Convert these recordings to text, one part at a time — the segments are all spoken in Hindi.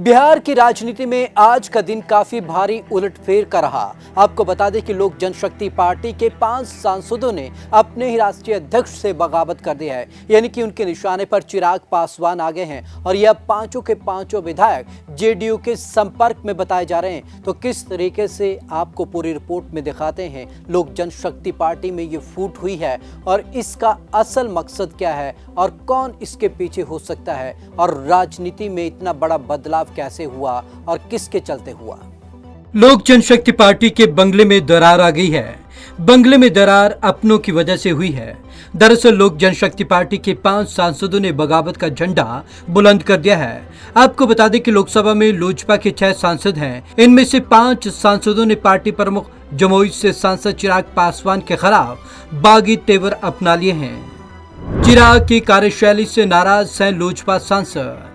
बिहार की राजनीति में आज का दिन काफी भारी उलटफेर का रहा। आपको बता दें कि लोक जनशक्ति पार्टी के 5 सांसदों ने अपने ही राष्ट्रीय अध्यक्ष से बगावत कर दी है, यानी कि उनके निशाने पर चिराग पासवान आ गए हैं और यह पांचों के पांचों विधायक जेडीयू के संपर्क में बताए जा रहे हैं। तो किस तरीके से आपको पूरी रिपोर्ट में दिखाते हैं लोक जनशक्ति पार्टी में ये फूट हुई है और इसका असल मकसद क्या है और कौन इसके पीछे हो सकता है और राजनीति में इतना बड़ा बदलाव कैसे हुआ और किसके चलते हुआ। लोक जनशक्ति पार्टी के बंगले में दरार आ गई है। बंगले में दरार अपनों की वजह से हुई है। दरअसल लोक जनशक्ति पार्टी के 5 सांसदों ने बगावत का झंडा बुलंद कर दिया है। आपको बता दें कि लोकसभा में लोजपा के 6 सांसद हैं। इनमें से 5 सांसदों ने पार्टी प्रमुख जमुई से सांसद चिराग पासवान के खिलाफ बागी तेवर अपना लिए हैं। चिराग की कार्यशैली से नाराज हैं लोजपा सांसद।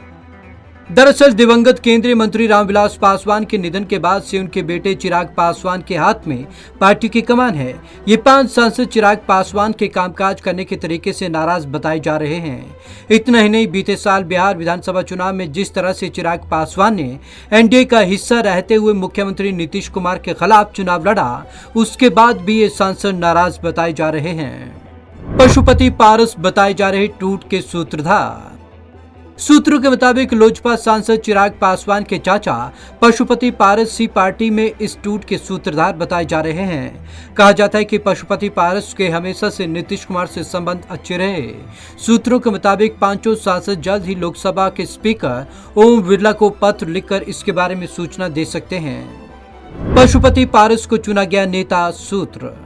दरअसल दिवंगत केंद्रीय मंत्री रामविलास पासवान के निधन के बाद से उनके बेटे चिराग पासवान के हाथ में पार्टी की कमान है। ये 5 सांसद चिराग पासवान के कामकाज करने के तरीके से नाराज बताए जा रहे हैं। इतना ही नहीं, बीते साल बिहार विधानसभा चुनाव में जिस तरह से चिराग पासवान ने एनडीए का हिस्सा रहते हुए मुख्यमंत्री नीतीश कुमार के खिलाफ चुनाव लड़ा, उसके बाद भी ये सांसद नाराज बताए जा रहे हैं। पशुपति पारस बताए जा रहे टूट के सूत्रधार। सूत्रों के मुताबिक लोजपा सांसद चिराग पासवान के चाचा पशुपति पारस सी पार्टी में इस टूट के सूत्रधार बताए जा रहे हैं। कहा जाता है कि पशुपति पारस के हमेशा से नीतीश कुमार से संबंध अच्छे रहे। सूत्रों के मुताबिक 5 सांसद जल्द ही लोकसभा के स्पीकर ओम बिरला को पत्र लिखकर इसके बारे में सूचना दे सकते हैं। पशुपति पारस को चुना गया नेता। सूत्र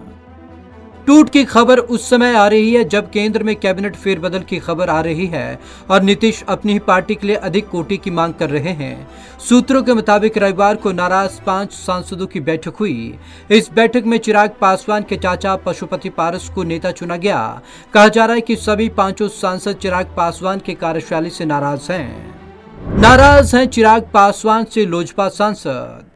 टूट की खबर उस समय आ रही है जब केंद्र में कैबिनेट फेरबदल की खबर आ रही है और नीतीश अपनी ही पार्टी के लिए अधिक कोटे की मांग कर रहे हैं। सूत्रों के मुताबिक रविवार को नाराज 5 सांसदों की बैठक हुई। इस बैठक में चिराग पासवान के चाचा पशुपति पारस को नेता चुना गया। कहा जा रहा है कि सभी 5 सांसद चिराग पासवान के कार्यशैली से नाराज हैं। नाराज हैं चिराग पासवान से लोजपा सांसद।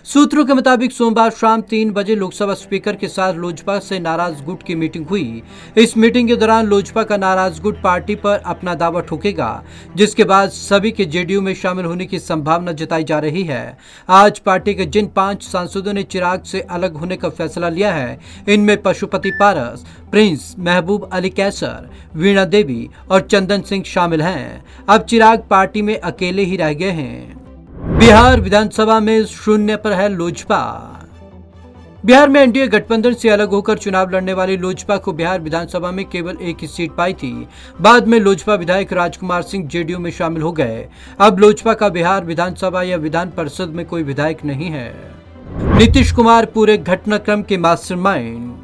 सूत्रों के मुताबिक सोमवार शाम 3 बजे लोकसभा स्पीकर के साथ लोजपा से नाराज गुट की मीटिंग हुई। इस मीटिंग के दौरान लोजपा का नाराज गुट पार्टी पर अपना दावा ठोकेगा, जिसके बाद सभी के जेडीयू में शामिल होने की संभावना जताई जा रही है। आज पार्टी के जिन 5 सांसदों ने चिराग से अलग होने का फैसला लिया है, इनमें पशुपति पारस, प्रिंस, महबूब अली कैसर, वीणा देवी और चंदन सिंह शामिल हैं। अब चिराग पार्टी में अकेले ही रह गए हैं। बिहार विधानसभा में शून्य पर है लोजपा। बिहार में एनडीए गठबंधन से अलग होकर चुनाव लड़ने वाली लोजपा को बिहार विधानसभा में केवल एक ही सीट पाई थी। बाद में लोजपा विधायक राजकुमार सिंह जेडीयू में शामिल हो गए। अब लोजपा का बिहार विधानसभा या विधान परिषद में कोई विधायक नहीं है। नीतीश कुमार पूरे घटनाक्रम के मास्टरमाइंड।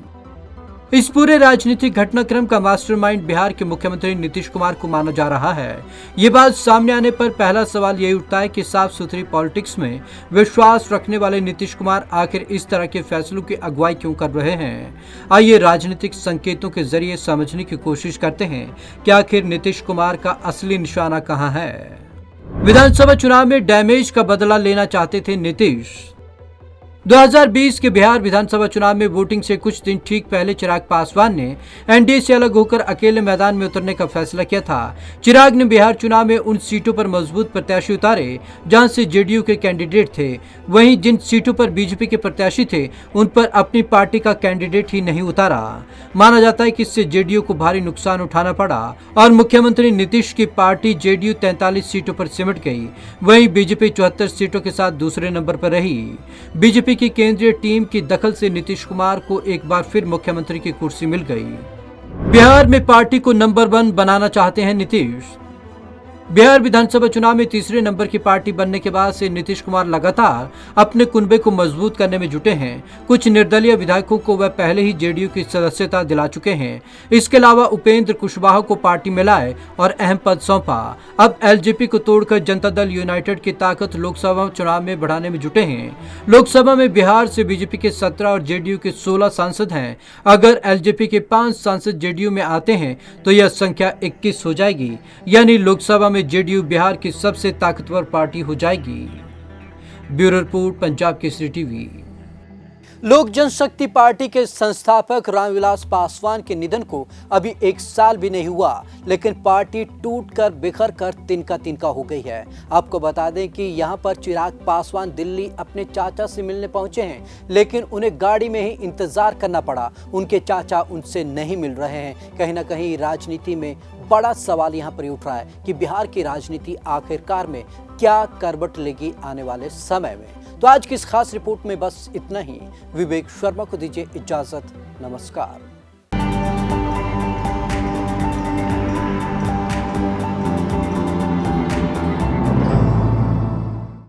इस पूरे राजनीतिक घटनाक्रम का मास्टरमाइंड बिहार के मुख्यमंत्री नीतीश कुमार को माना जा रहा है। ये बात सामने आने पर पहला सवाल यही उठता है कि साफ सुथरी पॉलिटिक्स में विश्वास रखने वाले नीतीश कुमार आखिर इस तरह के फैसलों की अगुवाई क्यों कर रहे हैं। आइए राजनीतिक संकेतों के जरिए समझने की कोशिश करते हैं कि आखिर नीतीश कुमार का असली निशाना कहाँ है। विधानसभा चुनाव में डैमेज का बदला लेना चाहते थे नीतीश। 2020 के बिहार विधानसभा चुनाव में वोटिंग से कुछ दिन ठीक पहले चिराग पासवान ने एनडीए से अलग होकर अकेले मैदान में उतरने का फैसला किया था। चिराग ने बिहार चुनाव में उन सीटों पर मजबूत प्रत्याशी उतारे जहां से जेडीयू के कैंडिडेट थे। वहीं जिन सीटों पर बीजेपी के प्रत्याशी थे, उन पर अपनी पार्टी का कैंडिडेट ही नहीं उतारा। माना जाता है कि इससे जेडीयू को भारी नुकसान उठाना पड़ा और मुख्यमंत्री नीतीश की पार्टी जेडीयू 43 सीटों पर सिमट गई। वहीं बीजेपी 74 सीटों के साथ दूसरे नंबर पर रही। बीजेपी की केंद्रीय टीम की दखल से नीतीश कुमार को एक बार फिर मुख्यमंत्री की कुर्सी मिल गई। बिहार में पार्टी को नंबर 1 बनाना चाहते हैं नीतीश। बिहार विधानसभा चुनाव में तीसरे नंबर की पार्टी बनने के बाद से नीतीश कुमार लगातार अपने कुनबे को मजबूत करने में जुटे हैं। कुछ निर्दलीय विधायकों को वह पहले ही जेडीयू की सदस्यता दिला चुके हैं। इसके अलावा उपेंद्र कुशवाहा को पार्टी में लाए और अहम पद सौंपा। अब एलजेपी को तोड़कर जनता दल यूनाइटेड की ताकत लोकसभा चुनाव में बढ़ाने में जुटे हैं। लोकसभा में बिहार से बीजेपी के 17 और जेडीयू के 16 सांसद हैं। अगर एलजेपी के 5 सांसद जेडीयू में आते हैं तो यह संख्या 21 हो जाएगी, यानी लोकसभा में जेडीयू बिहार की सबसे ताकतवर पार्टी हो जाएगी। Bureau report, Punjab Kesari TV. लोक जनशक्ति पार्टी के संस्थापक रामविलास पासवान के निधन को अभी 1 साल भी नहीं हुआ, लेकिन पार्टी टूटकर बिखर कर तिनका तिनका हो गई है। आपको बता दें कि यहां पर चिराग पासवान दिल्ली अपने चाचा से मिलने पहुंचे हैं, लेकिन उन्हें गाड़ी में ही इंतजार करना पड़ा। उनके चाचा उनसे नहीं मिल रहे हैं। कहीं ना कहीं राजनीति में बड़ा सवाल यहां पर उठ रहा है कि बिहार की राजनीति आखिरकार में क्या करवट लेगी आने वाले समय में। तो आज की इस खास रिपोर्ट में बस इतना ही। विवेक शर्मा को दीजिए इजाजत। नमस्कार।